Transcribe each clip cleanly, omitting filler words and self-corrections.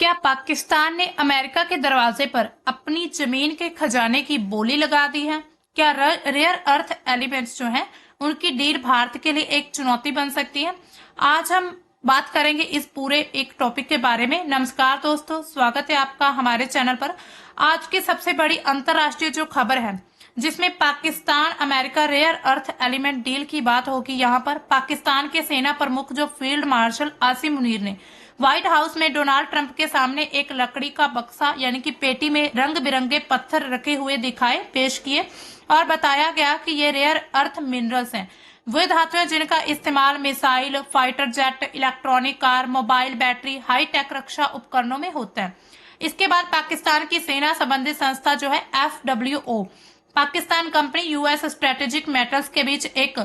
क्या पाकिस्तान ने अमेरिका के दरवाजे पर अपनी जमीन के खजाने की बोली लगा दी है? क्या रेयर अर्थ एलिमेंट्स जो हैं उनकी डील भारत के लिए एक चुनौती बन सकती है? आज हम बात करेंगे इस पूरे एक टॉपिक के बारे में। नमस्कार दोस्तों, स्वागत है आपका हमारे चैनल पर। आज की सबसे बड़ी अंतर्राष्ट्रीय जो खबर है जिसमें Pakistan America rare earth element deal की बात होगी। यहाँ पर पाकिस्तान के सेना प्रमुख जो फील्ड मार्शल आसिम मुनीर ने व्हाइट हाउस में डोनाल्ड ट्रंप के सामने एक लकड़ी का बक्सा यानी कि पेटी में रंग बिरंगे पत्थर रखे हुए दिखाए पेश किए और बताया गया कि ये रेयर अर्थ मिनरल्स हैं। वे धातुएं जिनका इस्तेमाल missile, fighter jet, electronic car, mobile battery, high tech रक्षा उपकरणों में होता है। इसके बाद पाकिस्तान की सेना संबंधित संस्था जो है FWO Pakistan company US strategic metals के बीच एक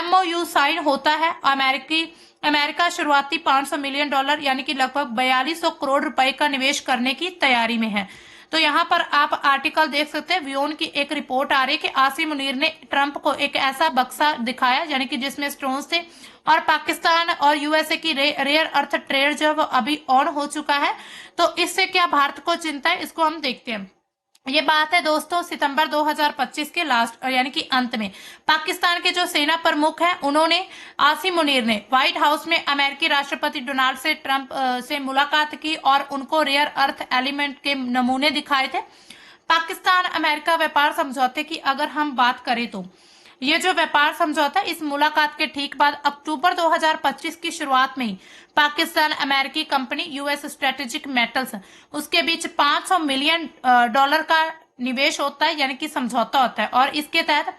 MOU साइन होता है। अमेरिका शुरुआती $500 मिलियन यानी कि लगभग 4200 करोड़ रुपए का निवेश करने की तैयारी में है। तो यहाँ पर आप आर्टिकल देख सकते हैं। व्योन की एक रिपोर्ट आ रही है कि आसिम मुनीर ने ट्रंप को एक ऐसा बक्सा दिखाया यानी कि जिसमें स्टोन्स थे और पाकिस्तान और यूएसए की रेयर अर्थ ट्रेड जो है वो अभी ऑन हो चुका है। तो इससे क्या भारत को चिंता है, इसको हम देखते हैं। ये बात है दोस्तों सितंबर 2025 के लास्ट यानी कि अंत में पाकिस्तान के जो सेना प्रमुख हैं उन्होंने आसिम मुनीर ने व्हाइट हाउस में अमेरिकी राष्ट्रपति डोनाल्ड से ट्रंप से मुलाकात की और उनको रेयर अर्थ एलिमेंट के नमूने दिखाए थे। पाकिस्तान अमेरिका व्यापार समझौते की अगर हम बात करें तो ये जो व्यापार समझौता इस मुलाकात के ठीक बाद अक्टूबर 2025 की शुरुआत में ही पाकिस्तान अमेरिकी कंपनी यूएस स्ट्रेटेजिक मेटल्स उसके बीच $500 मिलियन का निवेश होता है यानी कि समझौता होता है। और इसके तहत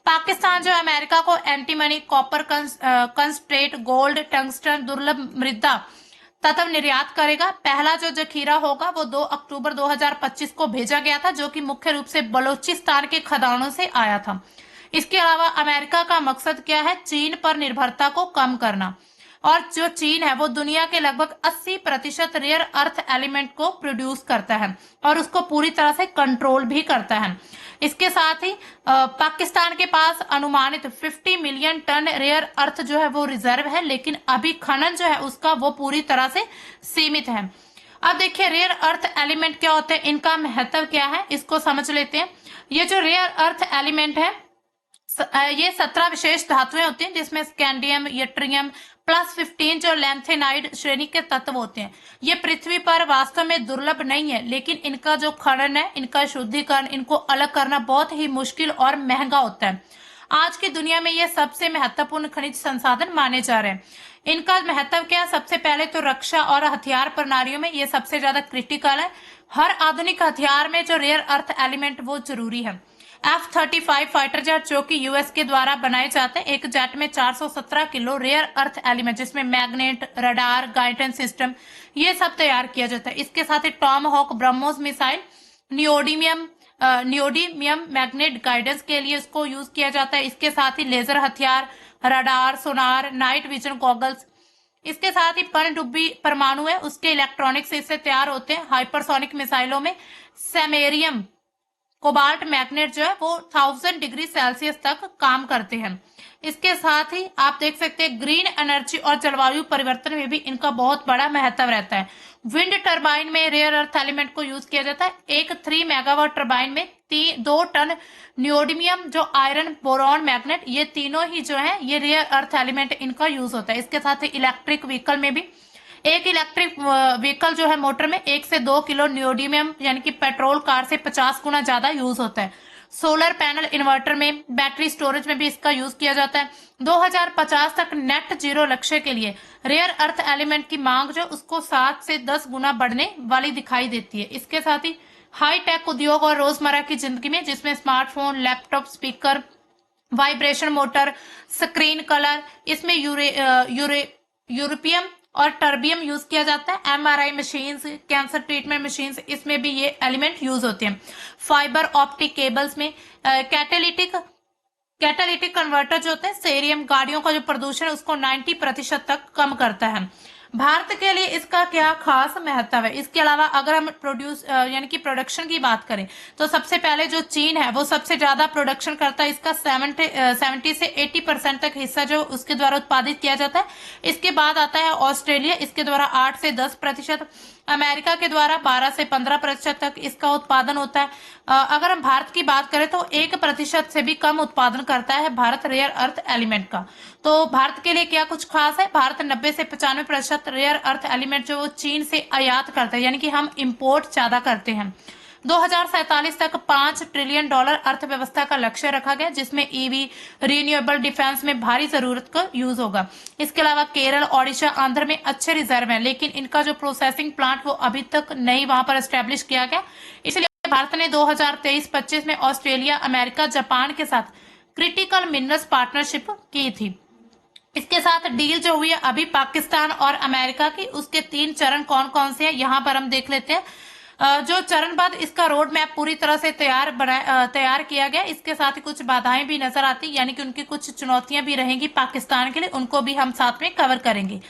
पाकिस्तान जो अमेरिका को antimony, copper concentrate, gold, tungsten, दुर्लभ मृदा तत्व निर्यात करेगा। पहला जो जखीरा होगा वो 2 अक्टूबर 2025 को भेजा गया था जो कि मुख्य रूप से बलूचिस्तान के खदानों से आया था। इसके अलावा अमेरिका का मकसद क्या है? चीन पर निर्भरता को कम करना। और जो चीन है वो दुनिया के लगभग 80% रेयर अर्थ एलिमेंट को प्रोड्यूस करता है और उसको पूरी तरह से कंट्रोल भी करता है। इसके साथ ही पाकिस्तान के पास अनुमानित 50 मिलियन टन रेयर अर्थ जो है वो रिजर्व है, लेकिन अभी खनन जो है उसका वो पूरी तरह से सीमित है। अब देखिए रेयर अर्थ एलिमेंट क्या होते हैं, इनका महत्व क्या है, इसको समझ लेते हैं। ये जो रेयर अर्थ एलिमेंट है ये 17 विशेष धातुएं होती हैं जिसमें स्कैंडियम, यट्रियम +15 जो लैंथेनाइड श्रेणी के तत्व होते हैं। ये पृथ्वी पर वास्तव में दुर्लभ नहीं है, लेकिन इनका जो खनन है, इनका शुद्धिकरण, इनको अलग करना बहुत ही मुश्किल और महंगा होता है। आज की दुनिया में ये सबसे महत्वपूर्ण खनिज संसाधन माने जा रहे हैं। इनका महत्व क्या है? सबसे पहले तो रक्षा और हथियार प्रणालियों में ये सबसे ज्यादा क्रिटिकल है। हर आधुनिक हथियार में जो रेयर अर्थ एलिमेंट वो जरूरी है। F-35 फाइटर जेट जो कि यूएस के द्वारा बनाए जाते हैं, एक जेट में 417 किलो रेयर अर्थ एलिमेंट जिसमें मैग्नेट, रडार, गाइडेंस सिस्टम ये सब तैयार किया जाता है। इसके साथ ही Tomahawk BrahMos missile neodymium magnet guidance के लिए इसको यूज किया जाता है। इसके साथ ही लेजर हथियार, radar, sonar, night vision goggles. इसके साथ ही पनडुब्बी परमाणु है उसके इलेक्ट्रॉनिक्स इससे तैयार होते हैं। हाइपरसोनिक मिसाइलों में सैमेरियम कोबाल्ट मैग्नेट जो है वो 1000 डिग्री सेल्सियस तक काम करते हैं। इसके साथ ही आप देख सकते हैं ग्रीन एनर्जी और जलवायु परिवर्तन में भी इनका बहुत बड़ा महत्व रहता है। विंड टरबाइन में रेयर अर्थ एलिमेंट को यूज किया जाता है। एक 3 मेगावाट टरबाइन में 2 टन नियोडिमियम जो आयरन, बोरॉन, मैग्नेट ये तीनों ही जो है ये रेयर अर्थ एलिमेंट इनका यूज होता है। इसके साथ ही इलेक्ट्रिक व्हीकल में भी एक इलेक्ट्रिक व्हीकल जो है मोटर में 1 से 2 किलो नियोडिमियम यानी कि पेट्रोल कार से 50 गुना ज्यादा यूज होता है। सोलर पैनल, इन्वर्टर में, बैटरी स्टोरेज में भी इसका यूज किया जाता है। 2050 तक नेट जीरो लक्ष्य के लिए रेयर अर्थ एलिमेंट की मांग जो उसको 7 से 10 गुना बढ़ने वाली दिखाई देती है। इसके साथ ही हाई टेक उद्योग और रोजमर्रा की जिंदगी में जिसमें smartphone, laptop, speaker, vibration motor, screen colour, इसमें यूरोपियम और टर्बियम यूज किया जाता है। MRI machines, cancer treatment machines इसमें भी ये एलिमेंट यूज होते हैं। फाइबर ऑप्टिक केबल्स में कैटालिटिक कन्वर्टर जो होते हैं, सेरियम गाड़ियों का जो प्रदूषण है उसको 90% तक कम करता है। भारत के लिए इसका क्या खास महत्व है? इसके अलावा अगर हम यानी कि प्रोडक्शन की बात करें तो सबसे पहले जो चीन है वो सबसे ज्यादा प्रोडक्शन करता है। इसका 70 से 80% तक हिस्सा जो उसके द्वारा उत्पादित किया जाता है। इसके बाद आता है ऑस्ट्रेलिया, इसके द्वारा 8 से 10%। अमेरिका के द्वारा 12 से 15% तक इसका उत्पादन होता है। अगर हम भारत की बात करें तो 1% से भी कम उत्पादन करता है भारत रेयर अर्थ एलिमेंट का। तो भारत के लिए क्या कुछ खास है? भारत 90 से 95% रेयर अर्थ एलिमेंट जो वो चीन से आयात करता है, यानी कि हम इंपोर्ट ज्यादा करते हैं। 2047 तक $5 ट्रिलियन अर्थव्यवस्था का लक्ष्य रखा गया, जिसमें ईवी, रिन्यूएबल, डिफेंस में भारी जरूरत का यूज होगा। इसके अलावा केरल, ओडिशा, आंध्र में अच्छे रिजर्व हैं, लेकिन इनका जो प्रोसेसिंग प्लांट वो अभी तक नहीं वहां पर एस्टेब्लिश किया गया। इसलिए भारत ने 2023-25 में ऑस्ट्रेलिया, अमेरिका, जापान के साथ क्रिटिकल मिनरल्स पार्टनरशिप की थी। इसके साथ डील जो हुई है अभी पाकिस्तान और अमेरिका की, उसके 3 चरण कौन कौन से हैं यहाँ पर हम देख लेते हैं। जो चरणबद्ध इसका रोड मैप पूरी तरह से तैयार किया गया। इसके साथ ही कुछ बाधाएं भी नजर आती, यानी कि उनकी कुछ चुनौतियां भी रहेंगी पाकिस्तान के लिए, उनको भी हम साथ में कवर करेंगे।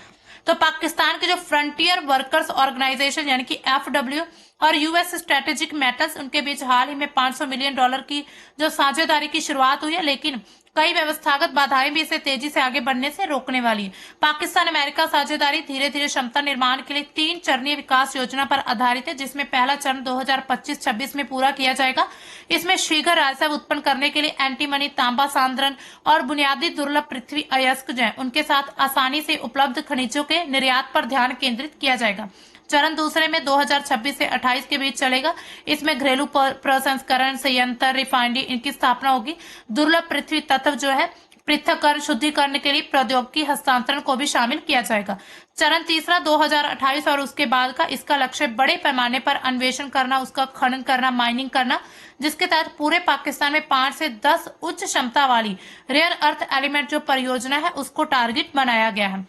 तो पाकिस्तान के जो फ्रंटियर वर्कर्स ऑर्गेनाइजेशन यानी कि FW और यूएस स्ट्रेटेजिक मेटल्स, उनके बीच हाल ही में $500 मिलियन की जो साझेदारी की शुरुआत हुई है, लेकिन कई व्यवस्थागत बाधाएं भी इसे तेजी से आगे बढ़ने से रोकने वाली है। पाकिस्तान अमेरिका साझेदारी धीरे धीरे क्षमता निर्माण के लिए 3 चरणीय विकास योजना पर आधारित है, जिसमें पहला चरण 2025-26 में पूरा किया जाएगा। इसमें शीघ्र राजस्व उत्पन्न करने के लिए एंटीमनी, तांबा सांद्रण और बुनियादी दुर्लभ पृथ्वी अयस्क जो है उनके साथ आसानी से उपलब्ध खनिजों के निर्यात पर ध्यान केंद्रित किया जाएगा। चरण दूसरे में 2026 से 28 के बीच चलेगा। इसमें घरेलू प्रसंस्करण संयंत्र, रिफाइनरी, इनकी स्थापना होगी। दुर्लभ पृथ्वी तत्व जो है पृथक्करण, शुद्धिकरण के लिए प्रौद्योगिकी हस्तांतरण को भी शामिल किया जाएगा। चरण तीसरा 2028 और उसके बाद का, इसका लक्ष्य बड़े पैमाने पर अन्वेषण करना, उसका खनन करना, माइनिंग करना, जिसके तहत पूरे पाकिस्तान में 5 से 10 उच्च क्षमता वाली रेयर अर्थ एलिमेंट जो परियोजना है उसको टारगेट बनाया गया है।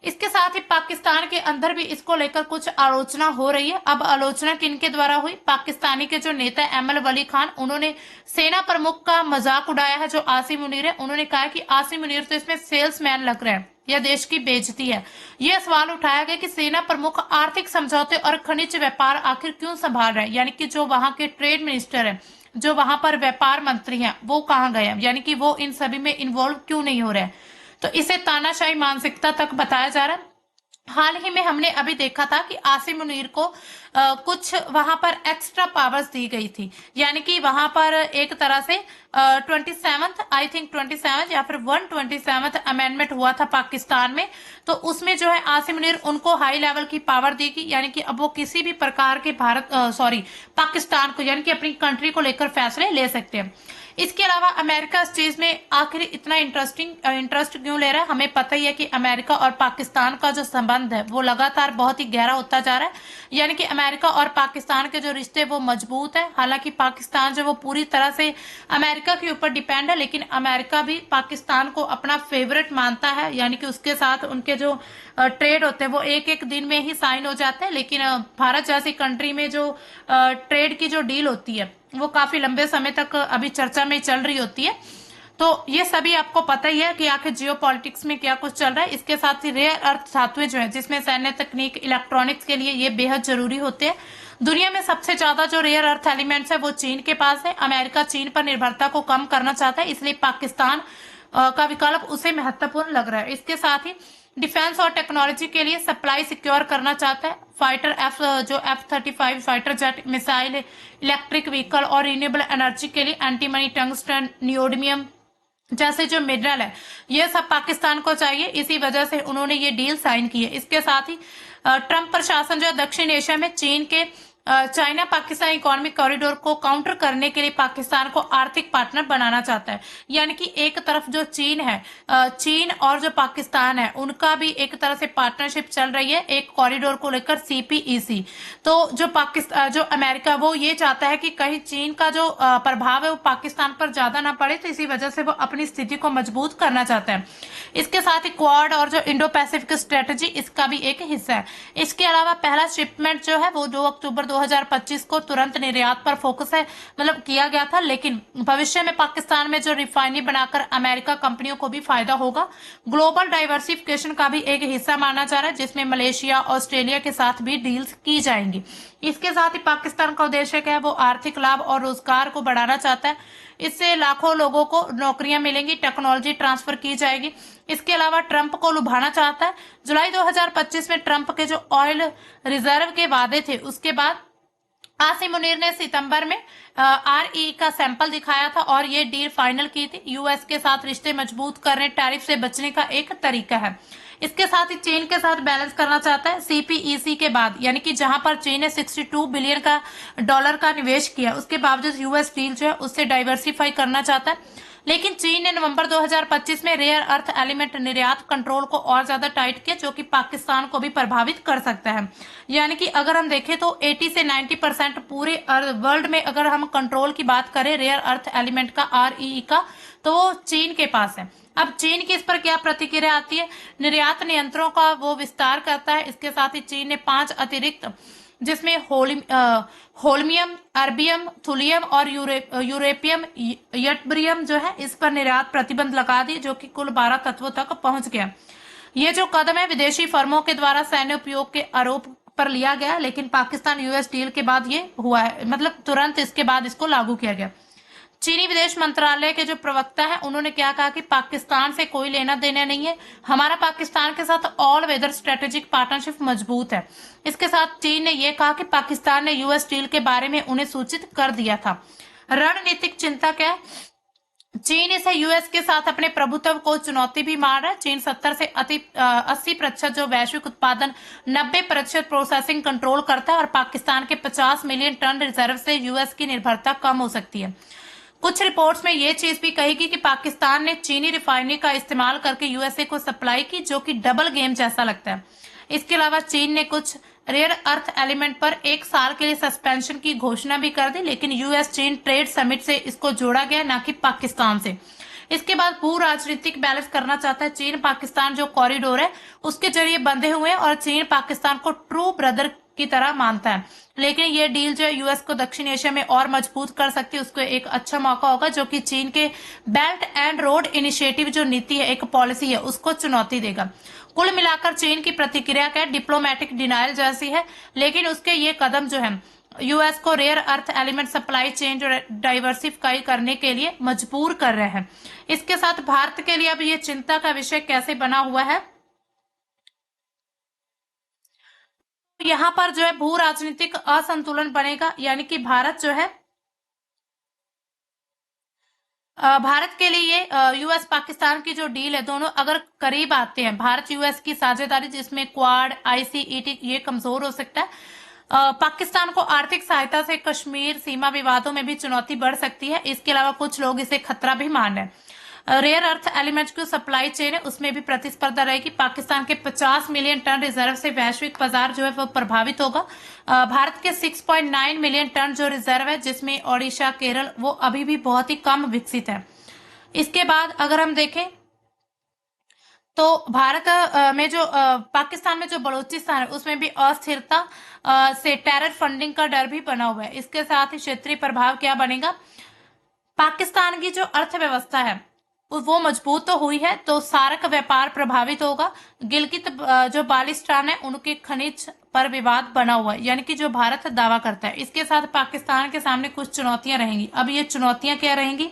इसके साथ ही पाकिस्तान के अंदर भी इसको लेकर कुछ आलोचना हो रही है। अब आलोचना किनके द्वारा हुई? पाकिस्तानी के जो नेता ML वली खान, उन्होंने सेना प्रमुख का मजाक उड़ाया है जो आसिम मुनीर है। उन्होंने कहा कि आसिम मुनीर तो इसमें सेल्समैन लग रहे हैं, यह देश की बेइज्जती है। यह सवाल उठाया गया कि सेना प्रमुख आर्थिक समझौते और खनिज व्यापार आखिर क्यों संभाल रहे हैं, यानी कि जो वहां के ट्रेड मिनिस्टर है, जो वहां पर व्यापार मंत्री हैं, वो कहाँ गए हैं, यानी कि वो इन सभी में इन्वॉल्व क्यों नहीं हो रहे हैं। तो इसे तानाशाही मानसिकता तक बताया जा रहा है। हाल ही में हमने अभी देखा था कि आसिम मुनीर को कुछ वहां पर एक्स्ट्रा पावर्स दी गई थी, यानी कि वहां पर एक तरह से 27 या फिर 127 अमेंडमेंट हुआ था पाकिस्तान में। तो उसमें जो है आसिम मुनीर उनको हाई लेवल की पावर दी गई, यानी कि अब वो किसी भी प्रकार के पाकिस्तान को यानी कि अपनी कंट्री को लेकर फैसले ले सकते हैं। इसके अलावा अमेरिका इस चीज में आखिर इतना इंटरेस्ट क्यों ले रहा है? हमें पता ही है कि अमेरिका और पाकिस्तान का जो संबंध है वो लगातार बहुत ही गहरा होता जा रहा है, यानी कि अमेरिका और पाकिस्तान के जो रिश्ते वो मजबूत है। हालांकि पाकिस्तान जो वो पूरी तरह से अमेरिका के ऊपर डिपेंड है, लेकिन अमेरिका भी पाकिस्तान को अपना फेवरेट मानता है, यानी कि उसके साथ उनके जो ट्रेड होते हैं वो एक दिन में ही साइन हो जाते हैं। लेकिन भारत जैसी कंट्री में जो ट्रेड की जो डील होती है वो काफी लंबे समय तक अभी चर्चा में चल रही होती है। तो ये सभी आपको पता ही है कि आखिर जियोपॉलिटिक्स में क्या कुछ चल रहा है। इसके साथ ही रेयर अर्थ धातुएं जो है, जिसमें सैन्य तकनीक, इलेक्ट्रॉनिक्स के लिए ये बेहद जरूरी होते हैं। दुनिया में सबसे ज्यादा जो रेयर अर्थ एलिमेंट्स है वो चीन के पास है। अमेरिका चीन पर निर्भरता को कम करना चाहता है, इसलिए पाकिस्तान का विकल्प उसे महत्वपूर्ण लग रहा है। इसके साथ ही डिफेंस और टेक्नोलॉजी के लिए सप्लाई सिक्योर करना चाहता है। Fighter F-35 fighter jet, missile, electric vehicle और रिन्यूएबल एनर्जी के लिए एंटीमनी, टंगस्टन, नियोडियम जैसे जो मिनरल है ये सब पाकिस्तान को चाहिए। इसी वजह से उन्होंने ये डील साइन की है। इसके साथ ही ट्रंप प्रशासन जो दक्षिण एशिया में चीन के चाइना पाकिस्तान इकोनॉमिक कॉरिडोर को काउंटर करने के लिए पाकिस्तान को आर्थिक पार्टनर बनाना चाहता है, यानी कि एक तरफ जो चीन है, चीन और जो पाकिस्तान है उनका भी एक तरह से पार्टनरशिप चल रही है एक कॉरिडोर को लेकर, CPEC। तो जो अमेरिका वो ये चाहता है कि कहीं चीन का जो प्रभाव है वो पाकिस्तान पर ज्यादा ना पड़े, तो इसी वजह से वो अपनी स्थिति को मजबूत करना चाहता है। इसके साथ ही क्वाड और जो इंडो पैसिफिक स्ट्रेटेजी इसका भी एक हिस्सा है। इसके अलावा पहला शिपमेंट जो है वो 2 अक्टूबर 2025 को तुरंत निर्यात पर फोकस है मतलब किया गया था, लेकिन भविष्य में पाकिस्तान में जो रिफाइनरी बनाकर अमेरिका कंपनियों को भी फायदा होगा। ग्लोबल डाइवर्सिफिकेशन का भी एक हिस्सा माना जा रहा है, जिसमें मलेशिया, ऑस्ट्रेलिया के साथ भी डील्स की जाएंगी। इसके साथ ही पाकिस्तान का उद्देश्य क्या है, वो आर्थिक लाभ और रोजगार को बढ़ाना चाहता है। इससे लाखों लोगों को नौकरियां मिलेंगी, टेक्नोलॉजी ट्रांसफर की जाएगी। इसके अलावा ट्रंप को लुभाना चाहता है। जुलाई 2025 में ट्रंप के जो ऑयल रिजर्व के वादे थे, उसके बाद आसिम मुनीर ने सितंबर में आरई का सैंपल दिखाया था और ये डील फाइनल की थी। यूएस के साथ रिश्ते मजबूत करने, टैरिफ से बचने का एक तरीका है। इसके साथ ही चीन के साथ बैलेंस करना चाहता है। सीपीईसी के बाद, यानी कि जहां पर चीन ने 62 बिलियन का डॉलर का निवेश किया, उसके बावजूद यूएस डील जो है उससे डाइवर्सिफाई करना चाहता है। लेकिन चीन ने नवंबर 2025 में रेयर अर्थ एलिमेंट निर्यात कंट्रोल को और ज्यादा टाइट किया, जो कि पाकिस्तान को भी प्रभावित कर सकता है। यानी कि अगर हम देखें तो 80 से 90% पूरे वर्ल्ड में अगर हम कंट्रोल की बात करें रेयर अर्थ एलिमेंट का, आरईई का, तो वो चीन के पास है। अब चीन की इस पर क्या प्रतिक्रिया आती है? निर्यात नियंत्रणों का वो विस्तार करता है। इसके साथ ही चीन ने 5 अतिरिक्त, जिसमें होल्मियम, अर्बियम, थुलियम और यूरेपियम यटब्रियम जो है, इस पर निर्यात प्रतिबंध लगा दी, जो कि कुल 12 तत्वों तक पहुंच गया। ये जो कदम है विदेशी फर्मों के द्वारा सैन्य उपयोग के आरोप पर लिया गया, लेकिन पाकिस्तान यूएस डील के बाद ये हुआ है, मतलब तुरंत इसके बाद इसको लागू किया गया। चीनी विदेश मंत्रालय के जो प्रवक्ता है, उन्होंने क्या कहा कि पाकिस्तान से कोई लेना देना नहीं है, हमारा पाकिस्तान के साथ ऑल वेदर स्ट्रेटेजिक पार्टनरशिप मजबूत है। इसके साथ चीन ने यह कहा कि पाकिस्तान ने यूएस डील के बारे में उन्हें सूचित कर दिया था। रणनीतिक चिंता क्या है? चीन इसे यूएस के साथ अपने प्रभुत्व को चुनौती भी मान रहा है। चीन 70 से 80% जो वैश्विक उत्पादन, 90% प्रोसेसिंग कंट्रोल करता है और पाकिस्तान के 50 मिलियन टन रिजर्व से यूएस की निर्भरता कम हो सकती है। कुछ रिपोर्ट्स में यह चीज भी कही गई कि पाकिस्तान ने चीनी रिफाइनरी का इस्तेमाल करके यूएसए को सप्लाई की, जो कि डबल गेम जैसा लगता है। इसके अलावा चीन ने कुछ रेयर अर्थ एलिमेंट पर 1 साल के लिए सस्पेंशन की घोषणा भी कर दी, लेकिन यूएस चीन ट्रेड समिट से इसको जोड़ा गया, ना कि पाकिस्तान से। इसके बाद भू राजनीतिक बैलेंस करना चाहता है। चीन पाकिस्तान जो कॉरिडोर है उसके जरिए बंधे हुए हैं और चीन पाकिस्तान को ट्रू ब्रदर की तरह मानता है। लेकिन ये डील जो है यूएस को दक्षिण एशिया में और मजबूत कर सकती है, उसको एक अच्छा मौका होगा, जो कि चीन के बेल्ट एंड रोड इनिशिएटिव जो नीति है, एक पॉलिसी है, उसको चुनौती देगा। कुल मिलाकर चीन की प्रतिक्रिया क्या है? डिप्लोमेटिक डिनाइल जैसी है, लेकिन उसके ये कदम जो है यूएस को rare earth element supply chain जो डाइवर्सिफाई करने के लिए मजबूर कर रहे हैं। इसके साथ भारत के लिए अब ये चिंता का विषय कैसे बना हुआ है? यहाँ पर जो है भू राजनीतिक असंतुलन बनेगा, यानी कि भारत जो है भारत के लिए यूएस पाकिस्तान की जो डील है, दोनों अगर करीब आते हैं, भारत यूएस की साझेदारी जिसमें क्वाड, आईसीईटी, ये कमजोर हो सकता है। पाकिस्तान को आर्थिक सहायता से कश्मीर सीमा विवादों में भी चुनौती बढ़ सकती है। इसके अलावा कुछ लोग इसे खतरा भी मान रहे हैं। रेयर अर्थ एलिमेंट्स की सप्लाई चेन है, उसमें भी प्रतिस्पर्धा रहेगी। पाकिस्तान के 50 मिलियन टन रिजर्व से वैश्विक बाजार जो है वो प्रभावित होगा। भारत के 6.9 मिलियन टन जो रिजर्व है, जिसमें ओडिशा, केरल, वो अभी भी बहुत ही कम विकसित है। इसके बाद अगर हम देखें तो भारत में जो पाकिस्तान में जो बलूचिस्तान है, उसमें भी अस्थिरता से टेरर फंडिंग का डर भी बना हुआ है। इसके साथ ही क्षेत्रीय प्रभाव क्या बनेगा? पाकिस्तान की जो अर्थव्यवस्था है वो मजबूत तो हुई है, तो सार्क व्यापार प्रभावित होगा। गिलगित जो बाल्टिस्तान है, उनके खनिज पर विवाद बना हुआ है, यानी कि जो भारत दावा करता है। इसके साथ पाकिस्तान के सामने कुछ चुनौतियां रहेंगी। अब ये चुनौतियां क्या रहेंगी?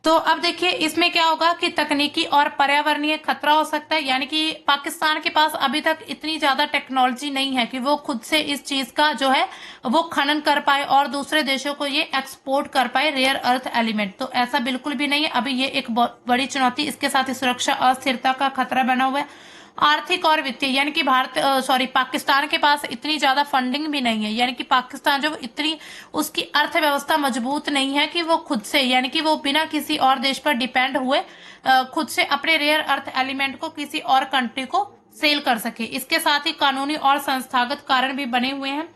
तो अब देखिए इसमें क्या होगा कि तकनीकी और पर्यावरणीय खतरा हो सकता है, यानी कि पाकिस्तान के पास अभी तक इतनी ज्यादा टेक्नोलॉजी नहीं है कि वो खुद से इस चीज का जो है वो खनन कर पाए और दूसरे देशों को ये एक्सपोर्ट कर पाए रेयर अर्थ एलिमेंट। तो ऐसा बिल्कुल भी नहीं है, अभी ये एक बड़ी चुनौती। इसके साथ ही सुरक्षा अस्थिरता का खतरा बना हुआ है। आर्थिक और वित्तीय, यानी कि पाकिस्तान के पास इतनी ज्यादा फंडिंग भी नहीं है, यानी कि पाकिस्तान जो इतनी उसकी अर्थव्यवस्था मजबूत नहीं है कि वो खुद से, यानी कि वो बिना किसी और देश पर डिपेंड हुए खुद से अपने रेयर अर्थ एलिमेंट को किसी और कंट्री को सेल कर सके। इसके साथ ही कानूनी और संस्थागत कारण भी बने हुए हैं।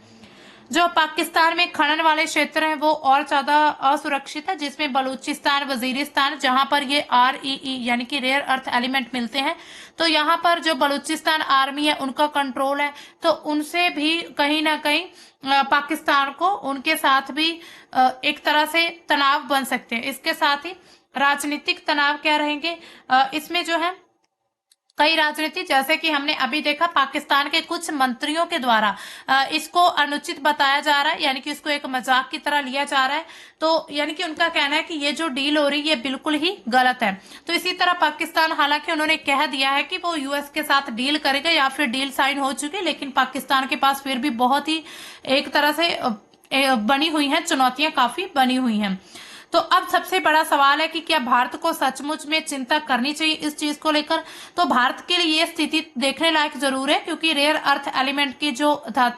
जो पाकिस्तान में खनन वाले क्षेत्र हैं वो और ज्यादा असुरक्षित है, जिसमें बलूचिस्तान, वजीरिस्तान, जहां पर ये REE यानी कि रेयर अर्थ एलिमेंट मिलते हैं। तो यहाँ पर जो बलूचिस्तान आर्मी है उनका कंट्रोल है, तो उनसे भी कहीं ना कहीं पाकिस्तान को उनके साथ भी एक तरह से तनाव बन सकते हैं। इसके साथ ही राजनीतिक तनाव क्या रहेंगे, इसमें जो है कई राजनीति, जैसे कि हमने अभी देखा पाकिस्तान के कुछ मंत्रियों के द्वारा इसको अनुचित बताया जा रहा है, यानी कि इसको एक मजाक की तरह लिया जा रहा है। तो यानी कि उनका कहना है कि ये जो डील हो रही है ये बिल्कुल ही गलत है। तो इसी तरह पाकिस्तान, हालांकि उन्होंने कह दिया है कि वो US के साथ डील करेगा या फिर डील साइन हो चुकी, लेकिन पाकिस्तान के पास फिर भी बहुत ही एक तरह से बनी हुई हैं चुनौतियां, काफी बनी हुई हैं। तो अब सबसे बड़ा सवाल है कि क्या भारत को सचमुच में चिंता करनी चाहिए इस चीज को लेकर। तो भारत के लिए ये स्थिति देखने लायक जरूर है, क्योंकि रेयर अर्थ एलिमेंट की जो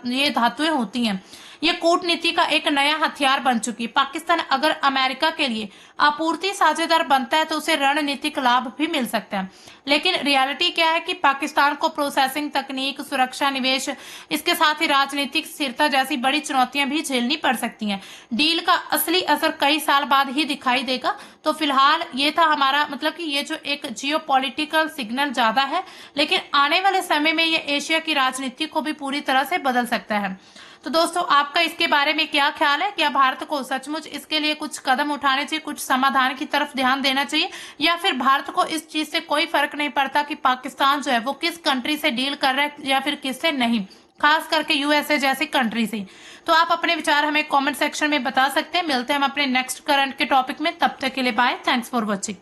ये धातुएं होती हैं ये कूटनीति का एक नया हथियार बन चुकी है। पाकिस्तान अगर अमेरिका के लिए आपूर्ति साझेदार बनता है तो उसे रणनीतिक लाभ भी मिल सकता है, लेकिन रियलिटी क्या है कि पाकिस्तान को प्रोसेसिंग तकनीक, सुरक्षा, निवेश, इसके साथ ही राजनीतिक स्थिरता जैसी बड़ी चुनौतियां भी झेलनी पड़ सकती हैं। डील का असली असर कई साल बाद ही दिखाई देगा। तो फिलहाल ये था हमारा, मतलब कि ये जो एक जियोपॉलिटिकल सिग्नल ज्यादा है, लेकिन आने वाले समय में ये एशिया की राजनीति को भी पूरी तरह से बदल सकता है। तो दोस्तों, आपका इसके बारे में क्या ख्याल है? क्या भारत को सचमुच इसके लिए कुछ कदम उठाने चाहिए, कुछ समाधान की तरफ ध्यान देना चाहिए, या फिर भारत को इस चीज से कोई फर्क नहीं पड़ता कि पाकिस्तान जो है वो किस कंट्री से डील कर रहा है या फिर किससे नहीं, खास करके USA जैसी कंट्री से? तो आप अपने विचार हमें कमेंट सेक्शन में बता सकते हैं। मिलते हैं हम अपने नेक्स्ट करंट के टॉपिक में, तब तक के लिए बाय, थैंक्स फॉर वॉचिंग।